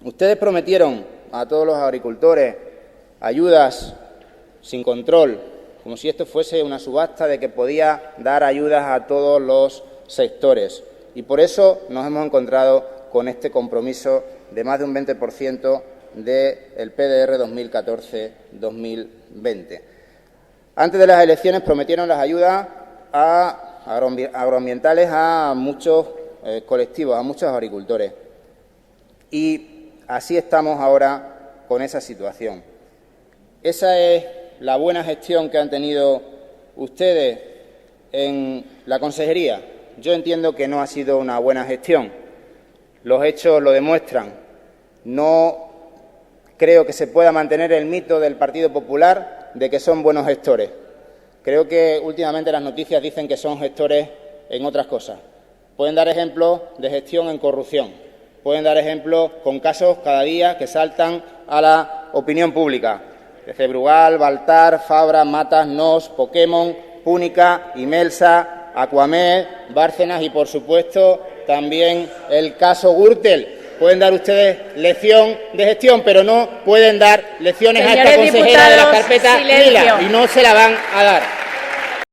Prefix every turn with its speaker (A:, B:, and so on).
A: Ustedes prometieron a todos los agricultores ayudas sin control, como si esto fuese una subasta de que podía dar ayudas a todos los sectores. Y por eso nos hemos encontrado con este compromiso de más de un 20% del PDR 2014-2020. Antes de las elecciones prometieron las ayudas agroambientales a muchos colectivos, a muchos agricultores. Y así estamos ahora con esa situación. Esa es la buena gestión que han tenido ustedes en la consejería. Yo entiendo que no ha sido una buena gestión. Los hechos lo demuestran. No creo que se pueda mantener el mito del Partido Popular de que son buenos gestores. Creo que últimamente las noticias dicen que son gestores en otras cosas. Pueden dar ejemplos de gestión en corrupción. Pueden dar ejemplos con casos cada día que saltan a la opinión pública. De Cebrugal, Baltar, Fabra, Matas, Nos, Pokémon, Púnica, Imelsa, Aquamed, Bárcenas y, por supuesto, también el caso Gürtel. Pueden dar ustedes lección de gestión, pero no pueden dar lecciones a esta consejera de la carpeta Lila, y no se la van a dar.